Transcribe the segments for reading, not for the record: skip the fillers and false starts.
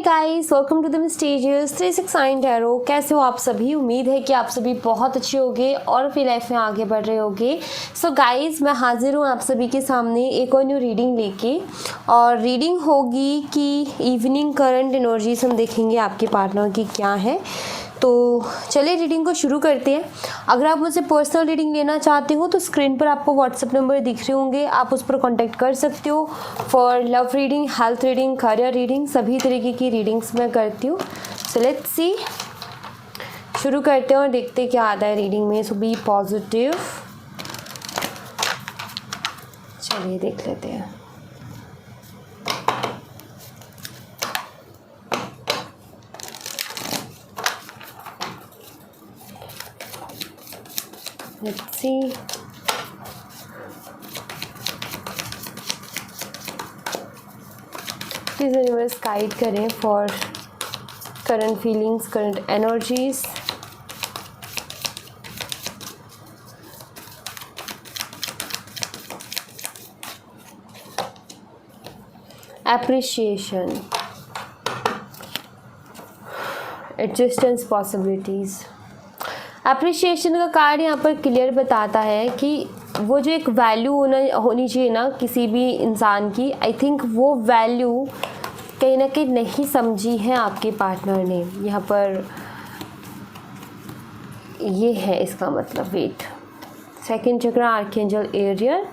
Guys, welcome to the mysterious 369 tarot. कैसे हो आप सभी? उम्मीद है कि आप सभी बहुत अच्छे होंगे और अपनी लाइफ में आगे बढ़ रहे होंगे। सो गाइस, मैं हाजिर हूँ आप सभी के सामने एक और न्यू रीडिंग लेके। और रीडिंग होगी कि इवनिंग करंट एनर्जीज हम देखेंगे आपके पार्टनर की क्या है। तो चलिए रीडिंग को शुरू करते हैं। अगर आप मुझसे पर्सनल रीडिंग लेना चाहते हो तो स्क्रीन पर आपको व्हाट्सएप नंबर दिख रहे होंगे, आप उस पर कांटेक्ट कर सकते हो। For love reading, health reading, career reading, सभी तरीके की रीडिंग्स मैं करती हूँ। सो लेट्स सी, शुरू करते हैं और देखते हैं क्या आता है रीडिंग में। सो बी पॉजिटिव। चलिए देख लेते हैं। Let's see. Please universe guide करें for current feelings, current energies. Appreciation, adjustance possibilities. Appreciation का कार्ड यहाँ पर क्लियर बताता है कि वो जो एक वैल्यू होनी चाहिए ना किसी भी इंसान की, आई थिंक वो वैल्यू कहीं ना कहीं नहीं समझी है आपके पार्टनर ने। यहाँ पर ये है इसका मतलब। वेट, सेकंड चक्र आर्कएंजल एरियल।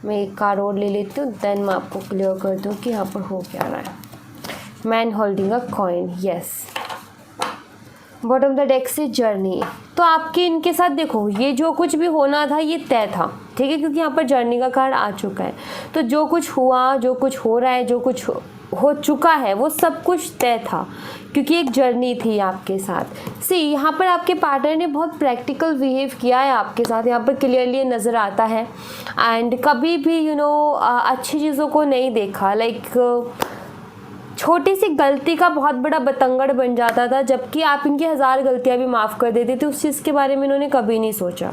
मैं एक कार्ड और ले लेती हूँ, देन मैं आपको क्लियर कर दूँ कि यहाँ पर हो क्या रहा है। Man holding a coin, yes. Bottom the deck से जर्नी। तो आपके इनके साथ देखो, ये जो कुछ भी होना था ये तय था, ठीक है, क्योंकि यहाँ पर जर्नी का कार्ड आ चुका है। तो जो कुछ हुआ, जो कुछ हो रहा है, जो कुछ हो चुका है, वो सब कुछ तय था, क्योंकि एक जर्नी थी आपके साथ। सी, यहाँ पर आपके पार्टनर ने बहुत प्रैक्टिकल बिहेव किया है आपके साथ, यहाँ पर क्लियरली नज़र आता है। एंड कभी भी अच्छी चीज़ों को नहीं देखा। लाइक छोटी सी गलती का बहुत बड़ा बतंगड़ बन जाता था, जबकि आप इनकी 1000 गलतियां भी माफ़ कर देते थे। उस चीज़ के बारे में इन्होंने कभी नहीं सोचा,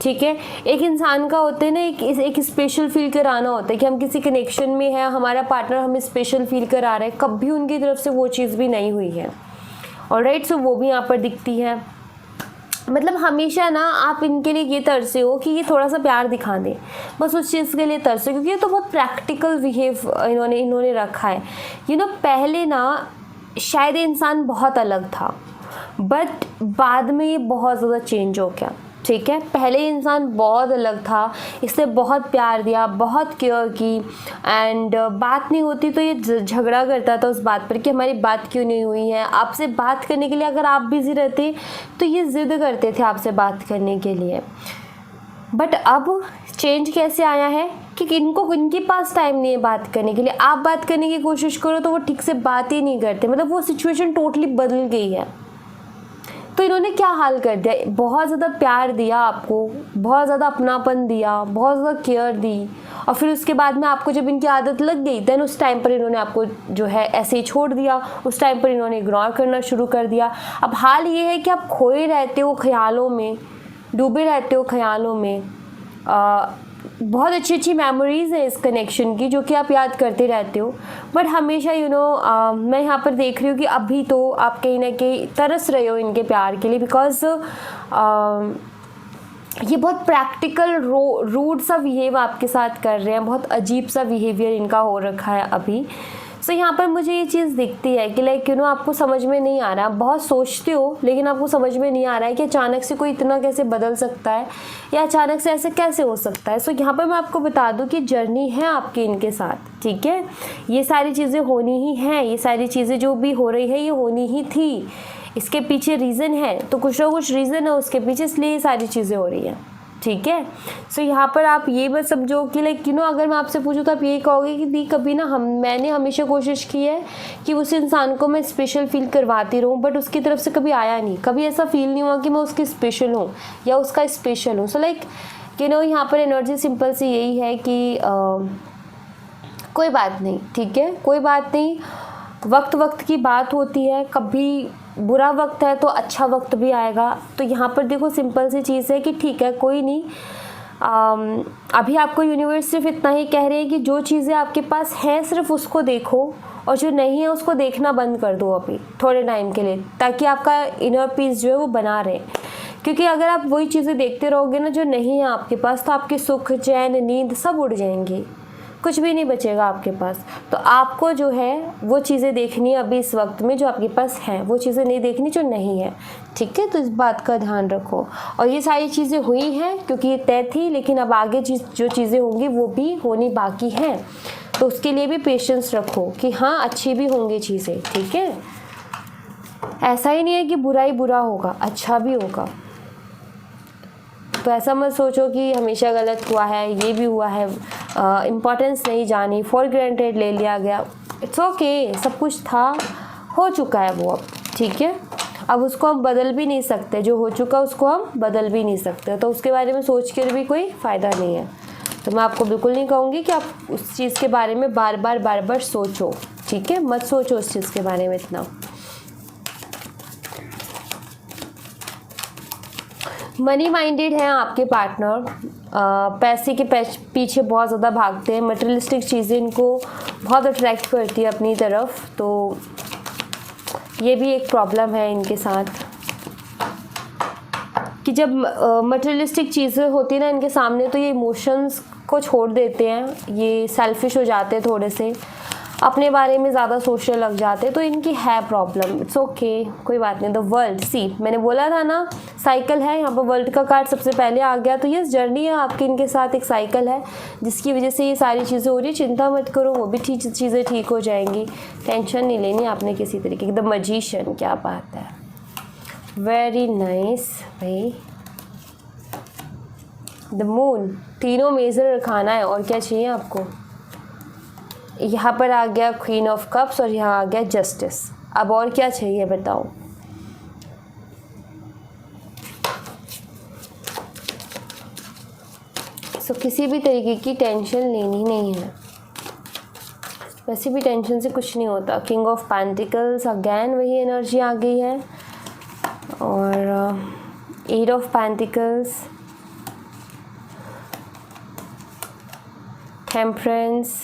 ठीक है। एक इंसान का होता है ना, एक स्पेशल फील कराना होता है कि हम किसी कनेक्शन में हैं, हमारा पार्टनर हमें स्पेशल फील करा रहा है। कभी उनकी तरफ से वो चीज़ भी नहीं हुई है। ऑलराइट, सो वो भी यहाँ पर दिखती है। मतलब हमेशा ना आप इनके लिए ये तरसे हो कि ये थोड़ा सा प्यार दिखा दें, बस उस चीज़ के लिए तरसे, क्योंकि ये तो बहुत प्रैक्टिकल बिहेव इन्होंने रखा है। पहले ना शायद इंसान बहुत अलग था, बट बाद में ये बहुत ज़्यादा चेंज हो गया, ठीक है। पहले इंसान बहुत अलग था, इसने बहुत प्यार दिया, बहुत केयर की, एंड बात नहीं होती तो ये झगड़ा करता था उस बात पर कि हमारी बात क्यों नहीं हुई है। आपसे बात करने के लिए अगर आप बिज़ी रहते तो ये ज़िद करते थे आपसे बात करने के लिए। बट अब चेंज कैसे आया है कि इनके पास टाइम नहीं है बात करने के लिए। आप बात करने की कोशिश करो तो वो ठीक से बात ही नहीं करते। मतलब वो सिचुएशन टोटली बदल गई है। तो इन्होंने क्या हाल कर दिया, बहुत ज़्यादा प्यार दिया आपको, बहुत ज़्यादा अपनापन दिया, बहुत ज़्यादा केयर दी, और फिर उसके बाद में आपको जब इनकी आदत लग गई, देन उस टाइम पर इन्होंने आपको जो है ऐसे ही छोड़ दिया। उस टाइम पर इन्होंने इग्नोर करना शुरू कर दिया। अब हाल ये है कि आप खोए रहते हो ख्यालों में, डूबे रहते हो ख्यालों में। बहुत अच्छी अच्छी मेमोरीज़ है इस कनेक्शन की, जो कि आप याद करते रहते हो। बट हमेशा मैं यहाँ पर देख रही हूँ कि अभी तो आप कहीं ना कहीं तरस रहे हो इनके प्यार के लिए, बिकॉज ये बहुत प्रैक्टिकल रूड सा बिहेव आपके साथ कर रहे हैं। बहुत अजीब सा बिहेवियर इनका हो रखा है अभी। सो यहाँ पर मुझे ये चीज़ दिखती है कि लाइक आपको समझ में नहीं आ रहा, आप बहुत सोचते हो लेकिन आपको समझ में नहीं आ रहा है कि अचानक से कोई इतना कैसे बदल सकता है, या अचानक से ऐसे कैसे हो सकता है। सो यहाँ पर मैं आपको बता दूँ कि जर्नी है आपकी इनके साथ, ठीक है। ये सारी चीज़ें होनी ही हैं, ये सारी चीज़ें जो भी हो रही है ये होनी ही थी। इसके पीछे रीज़न है, तो कुछ ना कुछ रीज़न है उसके पीछे, इसलिए ये सारी चीज़ें हो रही हैं, ठीक है। सो यहाँ पर आप ये बस समझो कि लाइक अगर मैं आपसे पूछूँ तो आप यही कहोगे कि दी कभी ना मैंने हमेशा कोशिश की है कि उस इंसान को मैं स्पेशल फील करवाती रहूँ, बट उसकी तरफ से कभी आया नहीं, कभी ऐसा फील नहीं हुआ कि मैं उसकी स्पेशल हूँ या उसका स्पेशल हूँ। सो लाइक यहाँ पर एनर्जी सिंपल सी यही है कि कोई बात नहीं, ठीक है, कोई बात नहीं। वक्त वक्त की बात होती है, कभी बुरा वक्त है तो अच्छा वक्त भी आएगा। तो यहाँ पर देखो सिंपल सी चीज़ है कि ठीक है, कोई नहीं, अभी आपको यूनिवर्स सिर्फ इतना ही कह रहे हैं कि जो चीज़ें आपके पास हैं सिर्फ उसको देखो, और जो नहीं है उसको देखना बंद कर दो अभी थोड़े टाइम के लिए, ताकि आपका इनर पीस जो है वो बना रहे। क्योंकि अगर आप वही चीज़ें देखते रहोगे ना जो नहीं है आपके पास, तो आपके सुख, चैन, नींद सब उड़ जाएंगी, कुछ भी नहीं बचेगा आपके पास। तो आपको जो है वो चीज़ें देखनी है अभी इस वक्त में जो आपके पास हैं, वो चीज़ें नहीं देखनी जो नहीं है, ठीक है। तो इस बात का ध्यान रखो। और ये सारी चीज़ें हुई हैं क्योंकि ये तय थी, लेकिन अब आगे जो चीज़ें होंगी वो भी होनी बाकी हैं, तो उसके लिए भी पेशेंस रखो कि हाँ अच्छी भी होंगी चीज़ें, ठीक है। ऐसा ही नहीं है कि बुरा ही बुरा होगा, अच्छा भी होगा। तो ऐसा मत सोचो कि हमेशा गलत हुआ है, ये भी हुआ है, इम्पोर्टेंस नहीं जानी, फॉर ग्रांटेड ले लिया गया। इट्स ओके, सब कुछ था, हो चुका है वो अब, ठीक है। अब उसको हम बदल भी नहीं सकते, जो हो चुका उसको हम बदल भी नहीं सकते, तो उसके बारे में सोच कर भी कोई फ़ायदा नहीं है। तो मैं आपको बिल्कुल नहीं कहूँगी कि आप उस चीज़ के बारे में बार बार सोचो, ठीक है। मत सोचो उस चीज़ के बारे में इतना। मनी माइंडेड है आपके पार्टनर, पैसे के पीछे बहुत ज़्यादा भागते हैं, मटेरियलिस्टिक चीज़ें इनको बहुत अट्रैक्ट करती है अपनी तरफ, तो ये भी एक प्रॉब्लम है इनके साथ कि जब मटेरियलिस्टिक चीज़ें होती है ना इनके सामने, तो ये इमोशंस को छोड़ देते हैं, ये सेल्फिश हो जाते हैं, थोड़े से अपने बारे में ज़्यादा सोचने लग जाते हैं, तो इनकी है प्रॉब्लम। इट्स ओके, कोई बात नहीं। द वर्ल्ड, सी मैंने बोला था ना साइकिल है, यहाँ पर वर्ल्ड का कार्ड सबसे पहले आ गया, तो ये जर्नी है आपकी इनके साथ, एक साइकिल है जिसकी वजह से ये सारी चीज़ें हो रही है। चिंता मत करो, वो भी चीज़ें ठीक हो जाएंगी, टेंशन नहीं लेनी आपने किसी तरीके की। द मैजिशियन, क्या बात है, वेरी नाइस भाई। द मून, तीनों मेजर रखाना है, और क्या चाहिए आपको। यहाँ पर आ गया क्वीन ऑफ कप्स और यहाँ आ गया जस्टिस। अब और क्या चाहिए बताओ। सो किसी भी तरीके की टेंशन लेनी नहीं है, वैसे भी टेंशन से कुछ नहीं होता। किंग ऑफ पेंटिकल्स, अगेन वही एनर्जी आ गई है, और eight of pentacles, temperance,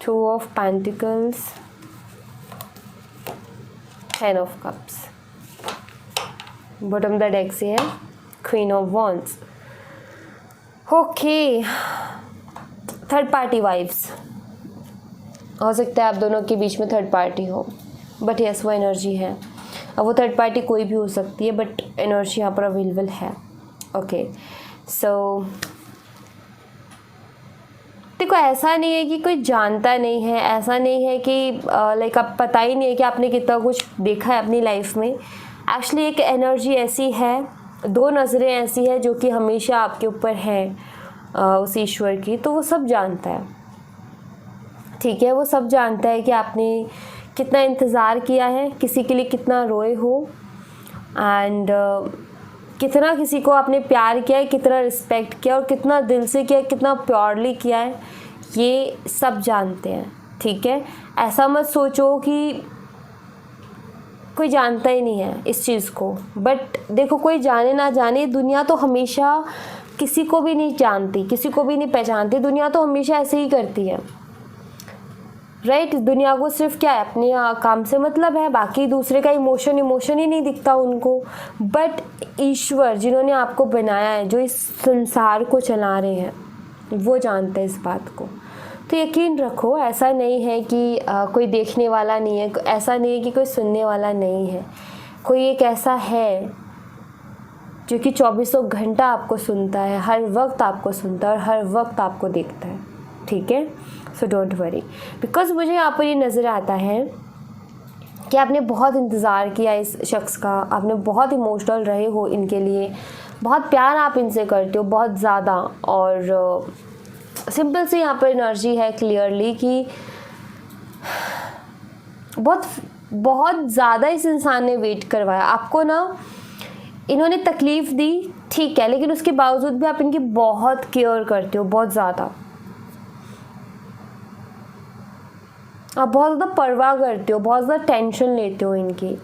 two of pentacles, 10 of cups. Bottom the deck से है queen of wands. Okay, third party vibes, हो सकता है आप दोनों के बीच में थर्ड पार्टी हो, बट यस वो एनर्जी है। अब वो थर्ड पार्टी कोई भी हो सकती है, बट एनर्जी यहाँ पर अवेलेबल है। ओके, सो देखो ऐसा नहीं है कि कोई जानता नहीं है, ऐसा नहीं है कि लाइक आप पता ही नहीं है कि आपने कितना कुछ देखा है अपनी लाइफ में। एक्चुअली एक एनर्जी ऐसी है, दो नज़रें ऐसी है जो कि हमेशा आपके ऊपर है उस ईश्वर की, तो वो सब जानता है, ठीक है। वो सब जानता है कि आपने कितना इंतज़ार किया है, किसी के लिए कितना रोए हो, एंड कितना किसी को आपने प्यार किया है, कितना रिस्पेक्ट किया, और कितना दिल से किया है, कितना प्योरली किया है, ये सब जानते हैं, ठीक है। ऐसा मत सोचो कि कोई जानता ही नहीं है इस चीज़ को, बट देखो कोई जाने ना जाने, दुनिया तो हमेशा किसी को भी नहीं जानती, किसी को भी नहीं पहचानती, दुनिया तो हमेशा ऐसे ही करती है, राइट। दुनिया को सिर्फ क्या है, अपने काम से मतलब है, बाकी दूसरे का इमोशन ही नहीं दिखता उनको। बट ईश्वर जिन्होंने आपको बनाया है, जो इस संसार को चला रहे हैं, वो जानते हैं इस बात को। तो यकीन रखो, ऐसा नहीं है कि कोई देखने वाला नहीं है, ऐसा नहीं है कि कोई सुनने वाला नहीं है, कोई एक ऐसा है जो कि 24 घंटा आपको सुनता है, हर वक्त आपको सुनता है और हर वक्त आपको देखता है, ठीक है। सो डोंट वरी, बिकॉज मुझे यहाँ पर ये नज़र आता है कि आपने बहुत इंतज़ार किया इस शख्स का, आपने बहुत इमोशनल रहे हो इनके लिए, बहुत प्यार आप इनसे करते हो, बहुत ज़्यादा। और सिंपल सी यहाँ पर एनर्जी है क्लियरली कि बहुत ज़्यादा इस इंसान ने वेट करवाया आपको ना, इन्होंने तकलीफ़ दी, ठीक है, लेकिन उसके बावजूद भी आप इनकी बहुत केयर करते हो, बहुत ज़्यादा, आप बहुत ज़्यादा परवाह करते हो, बहुत ज़्यादा टेंशन लेते हो इनकी।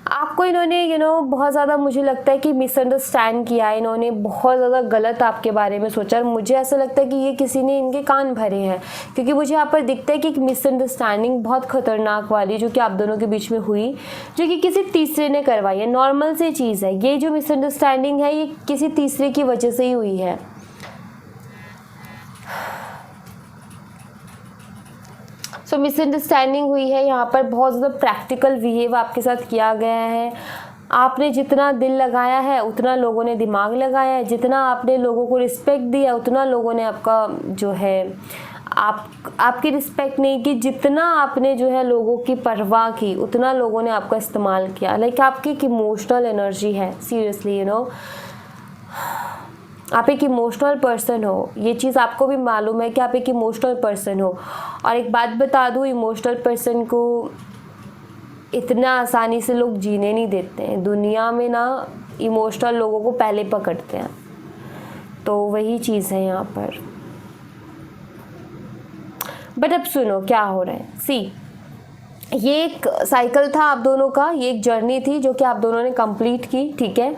आपको इन्होंने बहुत ज़्यादा मुझे लगता है कि मिसअंडरस्टैंड किया है, इन्होंने बहुत ज़्यादा गलत आपके बारे में सोचा। मुझे ऐसा लगता है कि ये किसी ने इनके कान भरे हैं, क्योंकि मुझे यहाँ पर दिखता है कि एक मिसअंडरस्टैंडिंग बहुत ख़तरनाक वाली जो कि आप दोनों के बीच में हुई, जो कि किसी तीसरे ने करवाई है। नॉर्मल सी चीज़ है ये, जो मिसअंडरस्टैंडिंग है ये किसी तीसरे की वजह से ही हुई है। सो मिसअंडरस्टैंडिंग हुई है यहाँ पर, बहुत ज़्यादा प्रैक्टिकल बिहेव आपके साथ किया गया है। आपने जितना दिल लगाया है उतना लोगों ने दिमाग लगाया है, जितना आपने लोगों को रिस्पेक्ट दिया उतना लोगों ने आपका जो है आपकी रिस्पेक्ट नहीं की। जितना आपने जो है लोगों की परवाह की उतना लोगों ने आपका इस्तेमाल किया। लाइक आपकी एक इमोशनल एनर्जी है, सीरियसली आप एक इमोशनल पर्सन हो, ये चीज़ आपको भी मालूम है कि आप एक इमोशनल पर्सन हो। और एक बात बता दूँ, इमोशनल पर्सन को इतना आसानी से लोग जीने नहीं देते हैं दुनिया में ना, इमोशनल लोगों को पहले पकड़ते हैं। तो वही चीज़ है यहाँ पर। बट अब सुनो क्या हो रहा है। सी, ये एक साइकिल था आप दोनों का, ये एक जर्नी थी जो कि आप दोनों ने कंप्लीट की, ठीक है।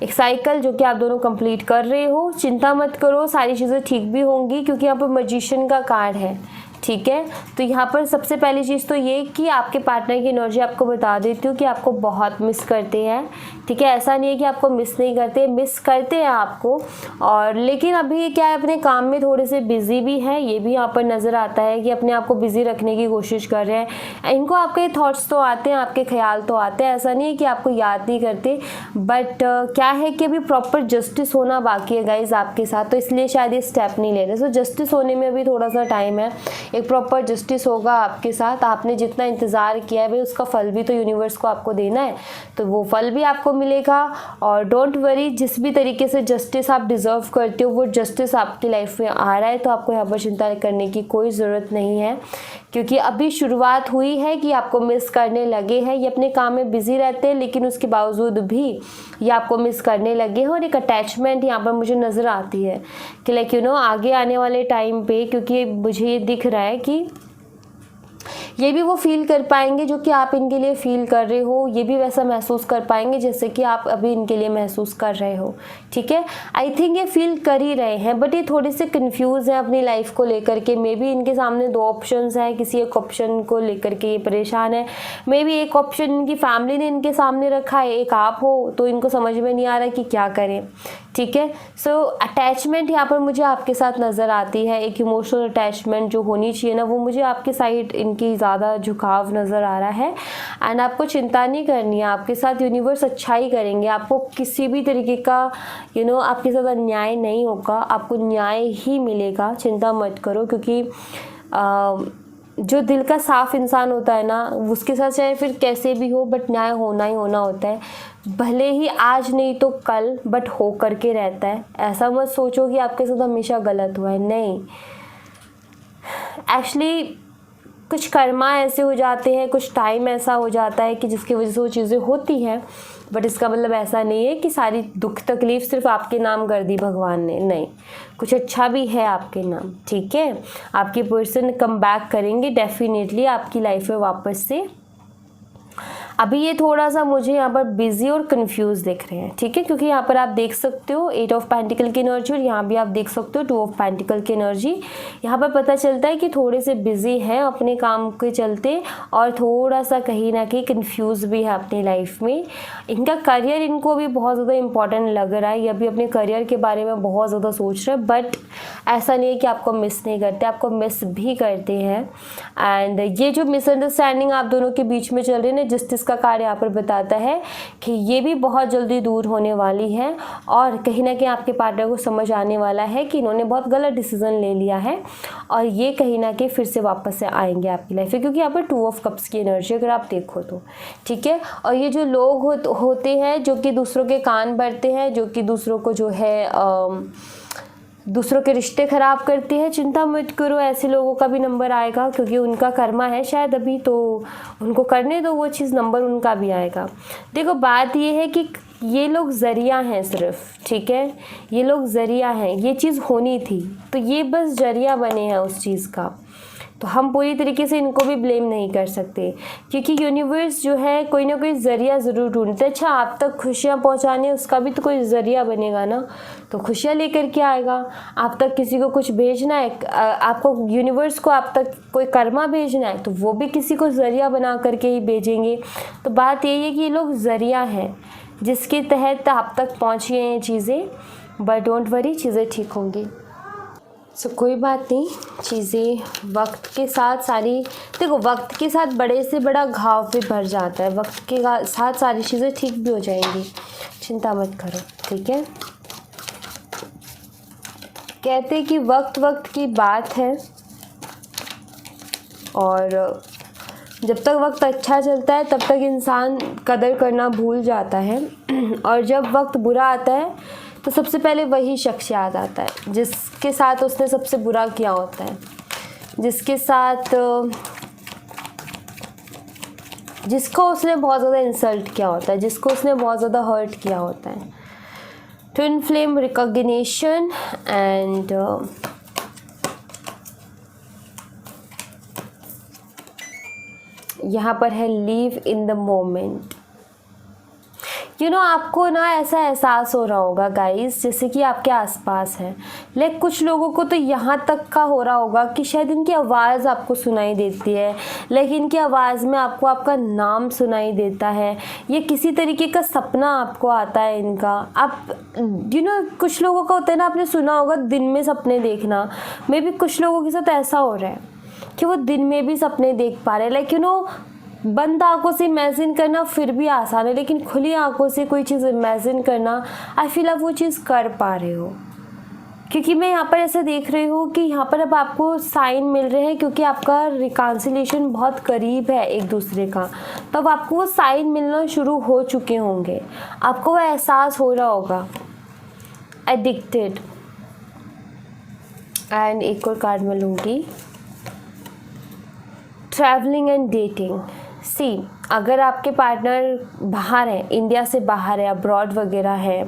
एक साइकिल जो कि आप दोनों कंप्लीट कर रहे हो। चिंता मत करो, सारी चीज़ें ठीक भी होंगी, क्योंकि यहाँ पर मैजिशियन का कार्ड है, ठीक है। तो यहाँ पर सबसे पहली चीज़ तो ये कि आपके पार्टनर की एनर्जी आपको बता देती हूँ कि आपको बहुत मिस करते हैं, ठीक है। ऐसा नहीं है कि आपको मिस नहीं करते, मिस करते हैं आपको। और लेकिन अभी क्या है, अपने काम में थोड़े से बिज़ी भी हैं, ये भी यहाँ पर नज़र आता है कि अपने आप को बिज़ी रखने की कोशिश कर रहे हैं। इनको आपके थॉट्स तो आते हैं, आपके ख्याल तो आते हैं, ऐसा नहीं है कि आपको याद नहीं करते। बट क्या है कि अभी प्रॉपर जस्टिस होना बाकी है गाइज आपके साथ, तो इसलिए शायद ये स्टेप नहीं ले रहे। सो जस्टिस होने में अभी थोड़ा सा टाइम है, एक प्रॉपर जस्टिस होगा आपके साथ। आपने जितना इंतज़ार किया है भाई, उसका फल भी तो यूनिवर्स को आपको देना है, तो वो फल भी आपको मिलेगा। और डोंट वरी, जिस भी तरीके से जस्टिस आप डिज़र्व करते हो वो जस्टिस आपकी लाइफ में आ रहा है, तो आपको यहाँ पर चिंता करने की कोई ज़रूरत नहीं है, क्योंकि अभी शुरुआत हुई है कि आपको मिस करने लगे हैं। ये अपने काम में बिज़ी रहते हैं, लेकिन उसके बावजूद भी ये आपको मिस करने लगे हैं। और एक अटैचमेंट यहाँ पर मुझे नज़र आती है कि लाइक आगे आने वाले टाइम पे, क्योंकि मुझे ये दिख रहा है कि ये भी वो फील कर पाएंगे जो कि आप इनके लिए फील कर रहे हो, ये भी वैसा महसूस कर पाएंगे जैसे कि आप अभी इनके लिए महसूस कर रहे हो, ठीक है। आई थिंक ये फील कर ही रहे हैं, बट ये थोड़े से कंफ्यूज हैं अपनी लाइफ को लेकर के। मे बी इनके सामने दो ऑप्शंस हैं, किसी एक ऑप्शन को लेकर के ये परेशान है। मे बी एक ऑप्शन इनकी फैमिली ने इनके सामने रखा है, एक आप हो, तो इनको समझ में नहीं आ रहा कि क्या करें, ठीक है। सो अटैचमेंट यहाँ पर मुझे आपके साथ नज़र आती है, एक इमोशनल अटैचमेंट जो होनी चाहिए ना, वो मुझे आपके साइड इनकी ज़्यादा झुकाव नज़र आ रहा है। एंड आपको चिंता नहीं करनी है, आपके साथ यूनिवर्स अच्छा ही करेंगे। आपको किसी भी तरीके का आपके साथ अन्याय नहीं होगा, आपको न्याय ही मिलेगा, चिंता मत करो। क्योंकि जो दिल का साफ इंसान होता है ना, उसके साथ चाहे फिर कैसे भी हो, बट न्याय होना ही होना होता है, भले ही आज नहीं तो कल, बट हो करके रहता है। ऐसा मत सोचो कि आपके साथ हमेशा गलत हुआ है, नहीं। एक्चुअली कुछ कर्मा ऐसे हो जाते हैं, कुछ टाइम ऐसा हो जाता है कि जिसकी वजह से वो चीज़ें होती हैं, बट इसका मतलब ऐसा नहीं है कि सारी दुख तकलीफ़ सिर्फ आपके नाम कर दी भगवान ने, नहीं, कुछ अच्छा भी है आपके नाम, ठीक है। आपके पर्सन कम बैक करेंगे डेफिनेटली आपकी लाइफ में वापस से। अभी ये थोड़ा सा मुझे यहाँ पर बिजी और कंफ्यूज दिख रहे हैं, ठीक है, क्योंकि यहाँ पर आप देख सकते हो 8 ऑफ पेंटिकल की एनर्जी, और यहाँ भी आप देख सकते हो 2 ऑफ पेंटिकल की एनर्जी। यहाँ पर पता चलता है कि थोड़े से बिजी हैं अपने काम के चलते, और थोड़ा सा कहीं ना कहीं कंफ्यूज भी है अपनी लाइफ में। इनका करियर इनको भी बहुत ज़्यादा इंपॉर्टेंट लग रहा है, ये अभी अपने करियर के बारे में बहुत ज़्यादा सोच रहे हैं, बट ऐसा नहीं है कि आपको मिस नहीं करते, आपको मिस भी करते हैं। एंड ये जो मिसअंडरस्टैंडिंग आप दोनों के बीच में चल रही है ना, जस्टिस का कार्ड यहाँ पर बताता है कि ये भी बहुत जल्दी दूर होने वाली है, और कहीं ना कहीं आपके पार्टनर को समझ आने वाला है कि इन्होंने बहुत गलत डिसीजन ले लिया है, और ये कहीं ना कहीं फिर से वापस से आएंगे आपकी लाइफ में, क्योंकि यहाँ पर 2 ऑफ कप्स की एनर्जी अगर आप देखो तो, ठीक है। और ये जो लोग होते हैं जो कि दूसरों के कान भरते हैं, जो कि दूसरों को जो है दूसरों के रिश्ते ख़राब करते हैं, चिंता मत करो, ऐसे लोगों का भी नंबर आएगा, क्योंकि उनका कर्मा है शायद अभी, तो उनको करने दो वो चीज़, नंबर उनका भी आएगा। देखो बात ये है कि ये लोग ज़रिया हैं सिर्फ, ठीक है, ये लोग ज़रिया हैं, ये चीज़ होनी थी तो ये बस ज़रिया बने हैं उस चीज़ का, तो हम पूरी तरीके से इनको भी ब्लेम नहीं कर सकते, क्योंकि यूनिवर्स जो है कोई ना कोई ज़रिया ज़रूर ढूंढता है। अच्छा, आप तक खुशियाँ पहुँचाने उसका भी तो कोई ज़रिया बनेगा ना, तो खुशियाँ लेकर के आएगा। आप तक किसी को कुछ भेजना है, आपको यूनिवर्स को आप तक कोई कर्मा भेजना है, तो वो भी किसी को ज़रिया बना करके ही भेजेंगे। तो बात यही है कि ये लोग ज़रिया हैं जिसके तहत आप तक पहुँची हैं ये चीज़ें। बट डोंट वरी, चीज़ें ठीक होंगी। सो कोई बात नहीं, चीज़ें वक्त के साथ सारी, देखो वक्त के साथ बड़े से बड़ा घाव भी भर जाता है, वक्त के साथ सारी चीज़ें ठीक भी हो जाएंगी, चिंता मत करो, ठीक है। कहते हैं कि वक्त वक्त की बात है, और जब तक वक्त अच्छा चलता है तब तक इंसान कदर करना भूल जाता है, और जब वक्त बुरा आता है तो सबसे पहले वही शख्स याद आता है जिसके साथ उसने सबसे बुरा किया होता है, जिसके साथ जिसको उसने बहुत ज़्यादा इंसल्ट किया होता है, जिसको उसने बहुत ज़्यादा हर्ट किया होता है। ट्विन फ्लेम रिकॉग्निशन एंड यहाँ पर है लीव इन द मोमेंट। आपको ना ऐसा एहसास हो रहा होगा गाइस, जैसे कि आपके आसपास है, लेकिन कुछ लोगों को तो यहाँ तक का हो रहा होगा कि शायद इनकी आवाज़ आपको सुनाई देती है, लेकिन इनकी आवाज़ में आपको आपका नाम सुनाई देता है, ये किसी तरीके का सपना आपको आता है इनका। आप कुछ लोगों का होता है ना, आपने सुना होगा दिन में सपने देखना, मे भी कुछ लोगों के साथ ऐसा हो रहा है कि वो दिन में भी सपने देख पा रहे हैं। लाइक बंद आंखों से इमेजिन करना फिर भी आसान है, लेकिन खुली आंखों से कोई चीज़ इमेजिन करना, आई फील आप वो चीज़ कर पा रहे हो। क्योंकि मैं यहाँ पर ऐसा देख रही हूँ कि यहाँ पर अब आपको साइन मिल रहे हैं, क्योंकि आपका रिकॉन्सिलिएशन बहुत करीब है एक दूसरे का, तब आपको वो साइन मिलना शुरू हो चुके होंगे, आपको वो एहसास हो रहा होगा। एडिक्टेड, एंड एक और कार्ड मैं लूँगी, ट्रैवलिंग एंड डेटिंग। सी, अगर आपके पार्टनर बाहर हैं, इंडिया से बाहर है, अब्रॉड वगैरह है,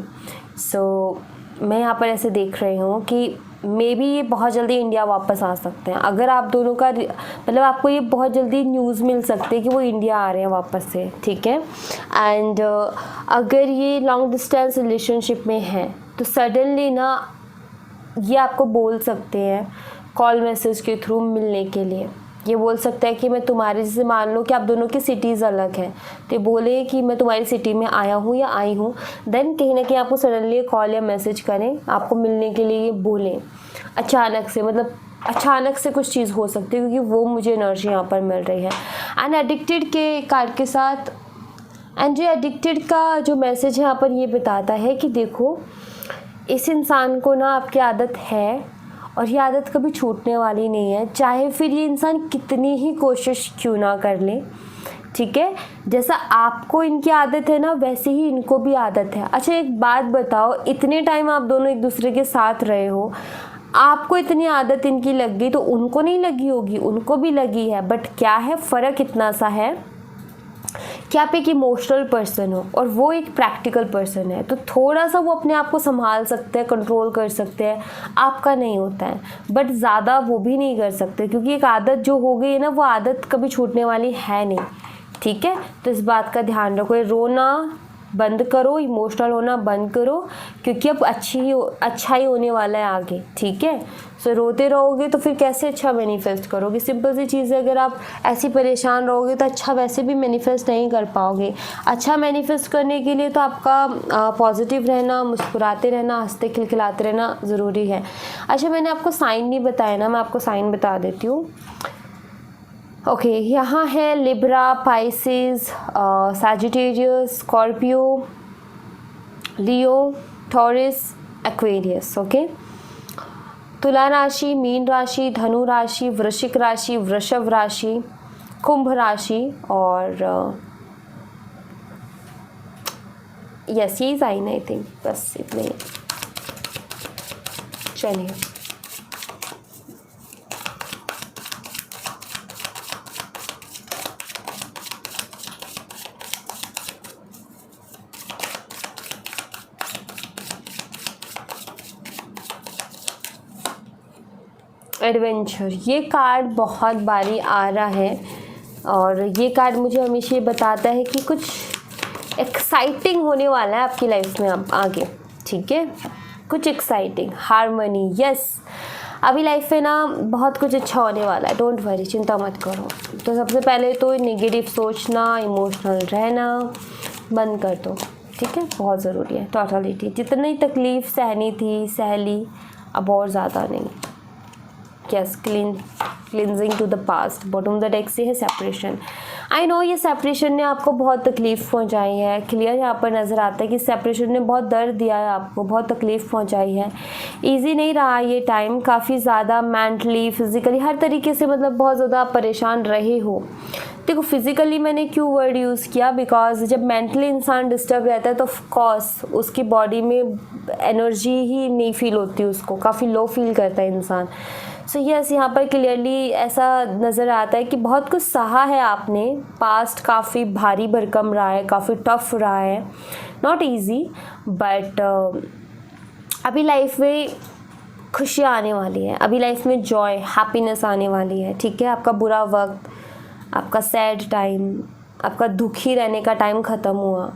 सो मैं यहाँ पर ऐसे देख रही हूँ कि मे बी ये बहुत जल्दी इंडिया वापस आ सकते हैं। अगर आप दोनों का मतलब आपको ये बहुत जल्दी न्यूज़ मिल सकती है कि वो इंडिया आ रहे हैं वापस से, ठीक है। एंड अगर ये लॉन्ग डिस्टेंस रिलेशनशिप में हैं तो सडनली ना ये आपको बोल सकते हैं कॉल मैसेज के थ्रू मिलने के लिए। ये बोल सकता है कि मैं तुम्हारे, जैसे मान लो कि आप दोनों की सिटीज़ अलग हैं, तो बोले कि मैं तुम्हारी सिटी में आया हूँ या आई हूँ, देन कहीं ना कहीं आपको सडनली कॉल या मैसेज करें, आपको मिलने के लिए बोलें अचानक से, मतलब अचानक से कुछ चीज़ हो सकती है, क्योंकि वो मुझे एनर्जी यहाँ पर मिल रही है। एंड एडिक्टेड के कार्ड के साथ, एंड जो एडिक्टेड का जो मैसेज है यहाँ पर ये बताता है कि देखो इस इंसान को ना आपकी आदत है, और ये आदत कभी छूटने वाली नहीं है, चाहे फिर ये इंसान कितनी ही कोशिश क्यों ना कर ले, ठीक है। जैसा आपको इनकी आदत है ना, वैसे ही इनको भी आदत है। अच्छा एक बात बताओ, इतने टाइम आप दोनों एक दूसरे के साथ रहे हो, आपको इतनी आदत इनकी लग गई, तो उनको नहीं लगी होगी, उनको भी लगी है। बट क्या है फ़र्क, इतना सा है कि आप एक इमोशनल पर्सन हो और वो एक प्रैक्टिकल पर्सन है, तो थोड़ा सा वो अपने आप को संभाल सकते हैं, कंट्रोल कर सकते हैं, आपका नहीं होता है। बट ज़्यादा वो भी नहीं कर सकते, क्योंकि एक आदत जो हो गई है ना, वो आदत कभी छूटने वाली है नहीं, ठीक है। तो इस बात का ध्यान रखो, रोना बंद करो, इमोशनल होना बंद करो, क्योंकि अब अच्छा ही होने वाला है आगे, ठीक है। सो रोते रहोगे तो फिर कैसे अच्छा मैनिफेस्ट करोगे? सिंपल सी चीज़ है, अगर आप ऐसी परेशान रहोगे तो अच्छा वैसे भी मैनिफेस्ट नहीं कर पाओगे। अच्छा मैनिफेस्ट करने के लिए तो आपका पॉजिटिव रहना, मुस्कुराते रहना, हंसते खिलखिलाते रहना ज़रूरी है। अच्छा मैंने आपको साइन नहीं बताया ना, मैं आपको साइन बता देती हूँ। ओके, यहाँ है लिब्रा, पाइसेस, सैजिटेरियस, स्कॉर्पियो, लियो, टॉरस, एक्वेरियस। ओके, तुला राशि, मीन राशि, धनु राशि, वृश्चिक राशि, वृषभ राशि, कुंभ राशि और यस यही साइन है, आई थिंक बस इतने। चलिए एडवेंचर, ये कार्ड बहुत बारी आ रहा है और ये कार्ड मुझे हमेशा ये बताता है कि कुछ एक्साइटिंग होने वाला है आपकी लाइफ में आप आगे, ठीक है, कुछ एक्साइटिंग, हार्मनी, यस, अभी लाइफ में ना बहुत कुछ अच्छा होने वाला है, डोंट वरी, चिंता मत करो। तो सबसे पहले तो नेगेटिव सोचना, इमोशनल रहना बंद कर दो, ठीक है, बहुत ज़रूरी है। टोटलिटी, जितनी तकलीफ़ सहनी थी सह ली, अब और ज़्यादा नहीं। Yes, cleansing to the past. Bottom the deck से है सेपरेशन। आई नो ये सेपरेशन ने आपको बहुत तकलीफ़ पहुंचाई है, क्लियर यहाँ पर नज़र आता है कि सेपरेशन ने बहुत दर्द दिया है आपको, बहुत तकलीफ़ पहुंचाई है। इजी नहीं रहा ये टाइम, काफ़ी ज़्यादा मेंटली, फिज़िकली, हर तरीके से मतलब बहुत ज़्यादा परेशान रहे हो। देखो फिज़िकली मैंने क्यों वर्ड यूज़ किया, बिकॉज जब मेंटली इंसान डिस्टर्ब रहता है तो ऑफकोर्स उसकी बॉडी में एनर्जी ही नहीं फील होती, उसको काफ़ी लो फील करता है इंसान। सो यस, यहाँ पर क्लियरली ऐसा नज़र आता है कि बहुत कुछ सहा है आपने, पास्ट काफ़ी भारी भरकम रहा है, काफ़ी टफ रहा है, नॉट ईजी, बट अभी लाइफ में खुशियाँ आने वाली है, अभी लाइफ में जॉय, हैप्पीनेस आने वाली है, ठीक है। आपका बुरा वक्त, आपका सैड टाइम, आपका दुखी रहने का टाइम ख़त्म हुआ।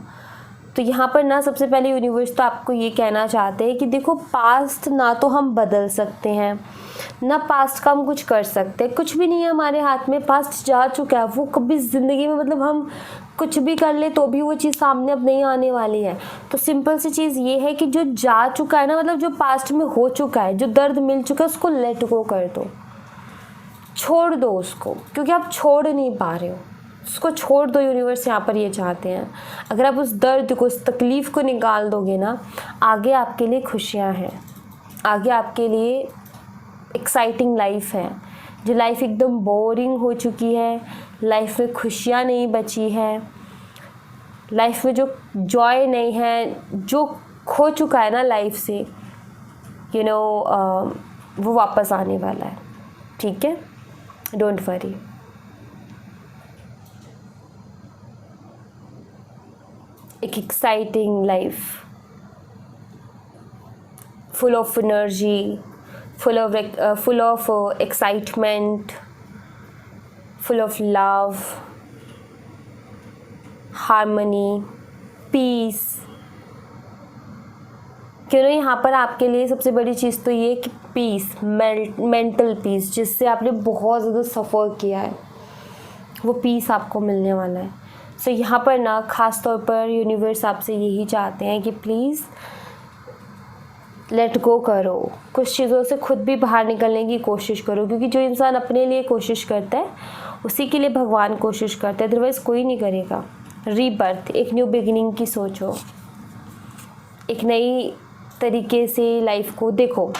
तो यहाँ पर ना सबसे पहले यूनिवर्स तो आपको ये कहना चाहते हैं कि देखो पास्ट ना तो हम बदल सकते हैं, ना पास्ट का हम कुछ कर सकते हैं, कुछ भी नहीं है हमारे हाथ में, पास्ट जा चुका है, वो कभी ज़िंदगी में मतलब हम कुछ भी कर ले तो भी वो चीज़ सामने अब नहीं आने वाली है। तो सिंपल सी चीज़ ये है कि जो जा चुका है ना, मतलब जो पास्ट में हो चुका है, जो दर्द मिल चुका है, उसको लेट गो कर दो, छोड़ दो उसको, क्योंकि आप छोड़ नहीं पा रहे हो, उसको छोड़ दो। यूनिवर्स यहाँ पर ये चाहते हैं, अगर आप उस दर्द को, उस तकलीफ़ को निकाल दोगे ना, आगे आपके लिए खुशियाँ हैं, आगे आपके लिए एक्साइटिंग लाइफ है। जो लाइफ एकदम बोरिंग हो चुकी है, लाइफ में खुशियाँ नहीं बची है, लाइफ में जो जॉय नहीं है, जो खो चुका है ना लाइफ से, वो वापस आने वाला है, ठीक है, डोंट वरी। एक exciting life, full of energy, full of excitement, full of love, harmony, peace। क्यों नहीं, यहाँ पर आपके लिए सबसे बड़ी चीज़ तो ये कि पीस, मेंटल पीस, जिससे आपने बहुत ज़्यादा सफ़र किया है, वो पीस आपको मिलने वाला है। सो यहाँ पर ना ख़ास तौर पर यूनिवर्स आपसे यही चाहते हैं कि प्लीज़ लेट गो करो, कुछ चीज़ों से खुद भी बाहर निकलने की कोशिश करो, क्योंकि जो इंसान अपने लिए कोशिश करता है उसी के लिए भगवान कोशिश करता है, अदरवाइज़ कोई नहीं करेगा। रीबर्थ, एक न्यू बिगिनिंग की सोचो, एक नई तरीके से लाइफ को देखो।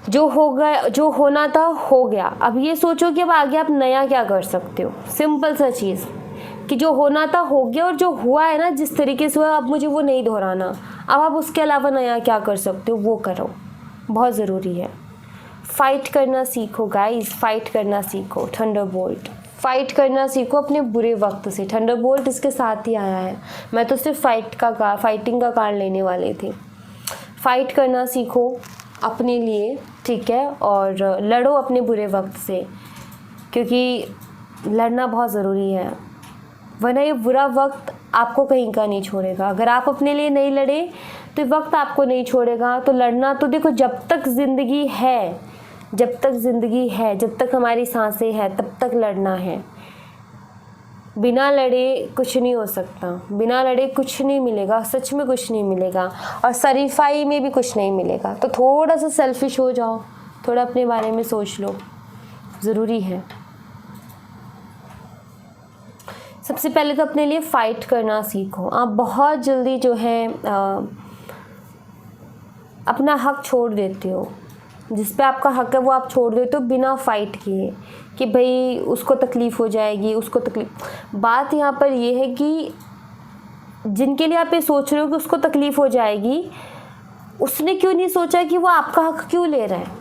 जो होगा, जो होना था हो गया, अब ये सोचो कि अब आगे आप नया क्या कर सकते हो। सिंपल सा चीज़ कि जो होना था हो गया, और जो हुआ है ना जिस तरीके से हुआ, अब मुझे वो नहीं दोहराना, अब आप उसके अलावा नया क्या कर सकते हो वो करो, बहुत ज़रूरी है। फाइट करना सीखो गाइस, फाइट करना सीखो। थंडरबोल्ट, फाइट करना सीखो अपने बुरे वक्त से। थंडरबोल्ट इसके साथ ही आया है, मैं तो सिर्फ फाइटिंग का कार्ड लेने वाली थी। फाइट करना सीखो अपने लिए, ठीक है, और लड़ो अपने बुरे वक्त से, क्योंकि लड़ना बहुत ज़रूरी है, वरना ये बुरा वक्त आपको कहीं का नहीं छोड़ेगा। अगर आप अपने लिए नहीं लड़े तो वक्त आपको नहीं छोड़ेगा। तो लड़ना तो देखो, जब तक ज़िंदगी है, जब तक ज़िंदगी है, जब तक हमारी सांसें हैं, तब तक लड़ना है। बिना लड़े कुछ नहीं हो सकता, बिना लड़े कुछ नहीं मिलेगा, सच में कुछ नहीं मिलेगा, और शरीफाई में भी कुछ नहीं मिलेगा। तो थोड़ा सा सेल्फिश हो जाओ, थोड़ा अपने बारे में सोच लो, ज़रूरी है। सबसे पहले तो अपने लिए फ़ाइट करना सीखो। आप बहुत जल्दी जो है अपना हक छोड़ देते हो, जिस पे आपका हक है वो आप छोड़ देते हो बिना फ़ाइट किए, कि भाई उसको तकलीफ़ हो जाएगी, उसको तकलीफ़। बात यहाँ पर ये है कि जिनके लिए आप ये सोच रहे हो कि उसको तकलीफ़ हो जाएगी, उसने क्यों नहीं सोचा कि वो आपका हक क्यों ले रहा है,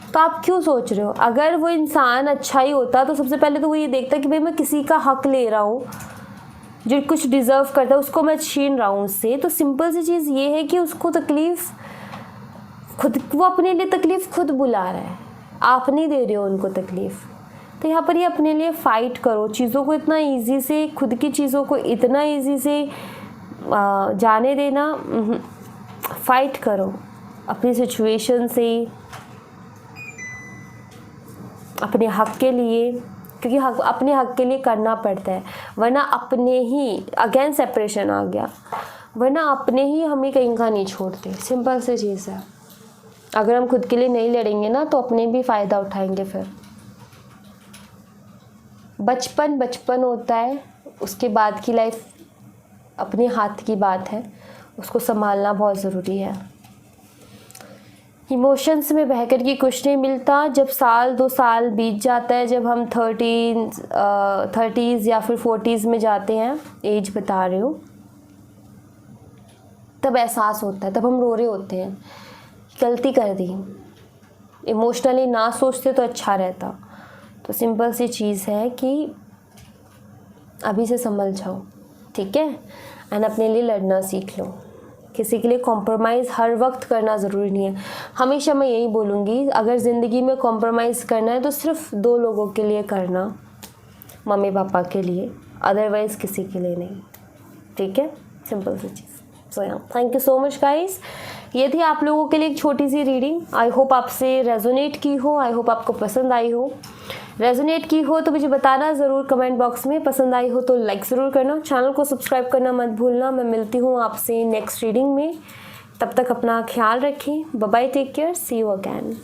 तो आप क्यों सोच रहे हो। अगर वो इंसान अच्छा ही होता तो सबसे पहले तो वो ये देखता कि भाई मैं किसी का हक ले रहा हूँ, जो कुछ डिज़र्व करता है उसको मैं छीन रहा हूँ उससे। तो सिंपल सी चीज़ ये है कि उसको तकलीफ़ खुद वो अपने लिए तकलीफ़ खुद बुला रहा है, आप नहीं दे रहे हो उनको तकलीफ़। तो यहाँ पर ये अपने लिए फ़ाइट करो, चीज़ों को इतना इजी से, खुद की चीज़ों को इतना इजी से जाने देना, फ़ाइट करो अपनी सिचुएशन से, अपने हक़ के लिए, क्योंकि अपने हक़ के लिए करना पड़ता है, वरना अपने ही अगेन सेपरेशन आ गया, वरना अपने ही हमें कहीं का नहीं छोड़ते। सिंपल सी चीज़ है। अगर हम खुद के लिए नहीं लड़ेंगे ना तो अपने भी फ़ायदा उठाएंगे। फिर बचपन बचपन होता है, उसके बाद की लाइफ अपने हाथ की बात है, उसको संभालना बहुत ज़रूरी है। इमोशंस में बहकर के कुछ नहीं मिलता। जब साल 2 साल बीत जाता है, जब हम 30s या फिर 40s में जाते हैं, एज बता रही हूँ, तब एहसास होता है, तब हम रो रहे होते हैं, गलती कर दी, इमोशनली ना सोचते तो अच्छा रहता। तो सिंपल सी चीज़ है कि अभी से संभल जाओ, ठीक है, एंड अपने लिए लड़ना सीख लो। किसी के लिए कॉम्प्रोमाइज़ हर वक्त करना ज़रूरी नहीं है। हमेशा मैं यही बोलूँगी, अगर ज़िंदगी में कॉम्प्रोमाइज़ करना है तो सिर्फ 2 लोगों के लिए करना, मम्मी पापा के लिए, अदरवाइज़ किसी के लिए नहीं, ठीक है, सिंपल सी चीज़। सो या thank you so much guys. ये थी आप लोगों के लिए एक छोटी सी रीडिंग। आई होप आपसे रेजोनेट की हो, आई होप आपको पसंद आई हो। रेजोनेट की हो तो मुझे बताना ज़रूर कमेंट बॉक्स में, पसंद आई हो तो लाइक ज़रूर करना, चैनल को सब्सक्राइब करना मत भूलना। मैं मिलती हूँ आपसे नेक्स्ट रीडिंग में, तब तक अपना ख्याल रखें। Bye bye, take care, see you again.